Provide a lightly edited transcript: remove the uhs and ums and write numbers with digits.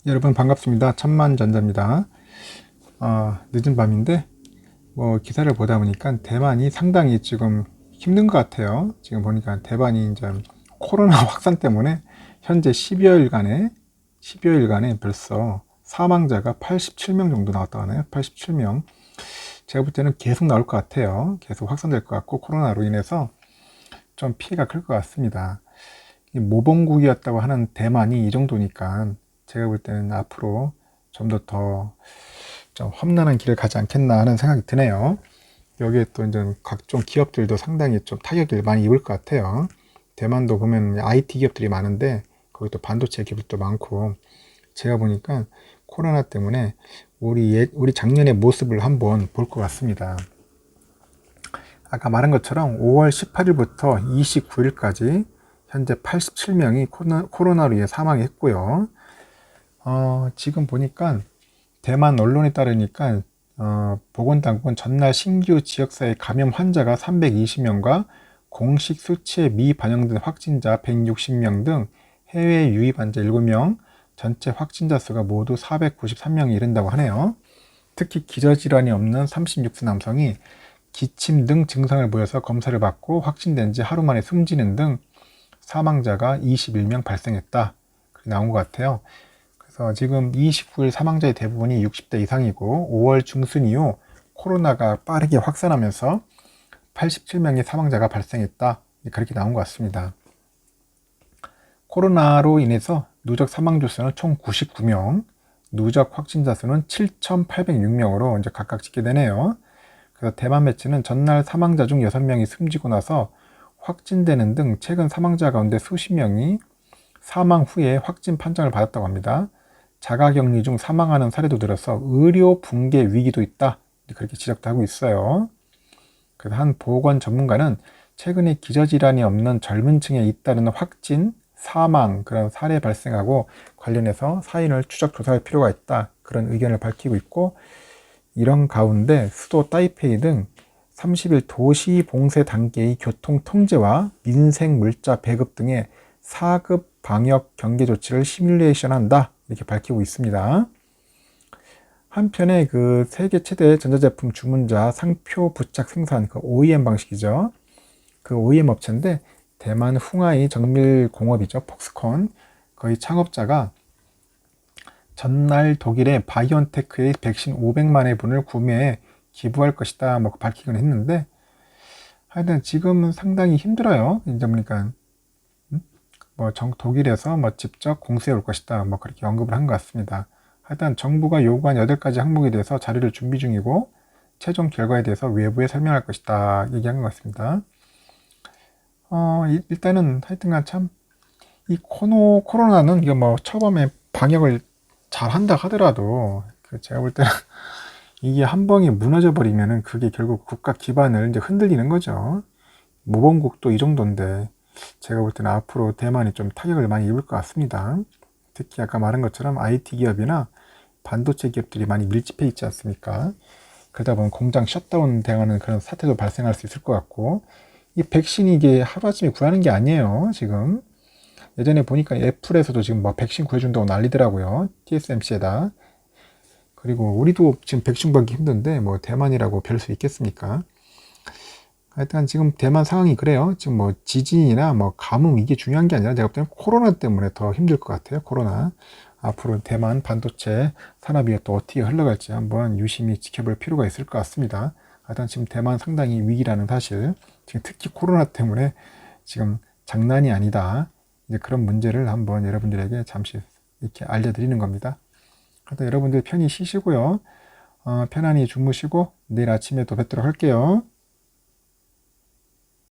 여러분 반갑습니다. 천만전자입니다. 늦은 밤인데 기사를 보다 보니까 대만이 상당히 지금 힘든 것 같아요. 지금 보니까 대만이 이제 코로나 확산 때문에 현재 10여일간에 벌써 사망자가 87명 정도 나왔다고 하네요. 87명. 제가 볼 때는 계속 나올 것 같아요. 계속 확산될 것 같고 코로나로 인해서 좀 피해가 클 것 같습니다. 모범국이었다고 하는 대만이 이 정도니까 제가 볼 때는 앞으로 좀 더 좀 험난한 길을 가지 않겠나 하는 생각이 드네요. 여기에 또 이제 각종 기업들도 상당히 좀 타격을 많이 입을 것 같아요. 대만도 보면 IT 기업들이 많은데 거기 또 반도체 기업도 많고 제가 보니까 코로나 때문에 우리 작년의 모습을 한번 볼 것 같습니다. 아까 말한 것처럼 5월 18일부터 29일까지 현재 87명이 코로나로 인해 사망했고요. 지금 보니까 대만 언론에 따르니까 보건당국은 전날 신규 지역사회 감염 환자가 320명과 공식 수치에 미반영된 확진자 160명 등 해외 유입 환자 7명, 전체 확진자 수가 모두 493명에 이른다고 하네요. 특히 기저질환이 없는 36세 남성이 기침 등 증상을 보여서 검사를 받고 확진된 지 하루 만에 숨지는 등 사망자가 21명 발생했다. 그렇게 나온 것 같아요. 그래서 지금 29일 사망자의 대부분이 60대 이상이고 5월 중순 이후 코로나가 빠르게 확산하면서 87명의 사망자가 발생했다. 그렇게 나온 것 같습니다. 코로나로 인해서 누적 사망자 수는 총 99명, 누적 확진자 수는 7,806명으로 이제 각각 찍게 되네요. 그래서 대만 매체는 전날 사망자 중 6명이 숨지고 나서 확진되는 등 최근 사망자 가운데 수십 명이 사망 후에 확진 판정을 받았다고 합니다. 자가격리 중 사망하는 사례도 늘어서 의료 붕괴 위기도 있다. 그렇게 지적도 하고 있어요. 그래서 한 보건 전문가는 최근에 기저질환이 없는 젊은 층에 잇따르는 확진, 사망 그런 사례 발생하고 관련해서 사인을 추적 조사할 필요가 있다. 그런 의견을 밝히고 있고 이런 가운데 수도 타이페이 등 30일 도시 봉쇄 단계의 교통 통제와 민생 물자 배급 등의 4급 방역 경계 조치를 시뮬레이션 한다. 이렇게 밝히고 있습니다. 한편에 그 세계 최대 전자제품 주문자 상표 부착 생산 그 OEM 방식이죠. 그 OEM 업체인데 대만 흥하이 정밀공업이죠. 폭스콘 거의 창업자가 전날 독일의 바이온테크의 백신 500만 회분을 구매해 기부할 것이다 밝히긴 했는데 하여튼 지금은 상당히 힘들어요. 이제 보니까 독일에서 직접 공수해 올 것이다 그렇게 언급을 한 것 같습니다. 하여튼 정부가 요구한 8가지 항목에 대해서 자료를 준비 중이고 최종 결과에 대해서 외부에 설명할 것이다 얘기한 것 같습니다. 일단은 하여튼간 참 이 코로나는 이게 처음에 방역을 잘 한다 하더라도 제가 볼 때는 이게 한 방에 무너져 버리면은 그게 결국 국가 기반을 이제 흔들리는 거죠. 모범국도 이 정도인데 제가 볼 때는 앞으로 대만이 좀 타격을 많이 입을 것 같습니다. 특히 아까 말한 것처럼 IT 기업이나 반도체 기업들이 많이 밀집해 있지 않습니까? 그러다 보면 공장 셧다운 당하는 그런 사태도 발생할 수 있을 것 같고 이 백신이 이게 하루아침에 구하는 게 아니에요. 지금 예전에 보니까 애플에서도 지금 백신 구해준다고 난리더라고요. TSMC에다. 그리고 우리도 지금 백신 구하기 힘든데 대만이라고 별 수 있겠습니까? 하여튼 지금 대만 상황이 그래요. 지금 지진이나 가뭄 이게 중요한 게 아니라 제가 볼 때는 코로나 때문에 더 힘들 것 같아요. 코로나. 앞으로 대만 반도체 산업이 또 어떻게 흘러갈지 한번 유심히 지켜볼 필요가 있을 것 같습니다. 하여튼 지금 대만 상당히 위기라는 사실, 지금 특히 코로나 때문에 지금 장난이 아니다. 이제 그런 문제를 한번 여러분들에게 잠시 이렇게 알려드리는 겁니다. 하여튼 여러분들 편히 쉬시고요. 편안히 주무시고 내일 아침에 또 뵙도록 할게요.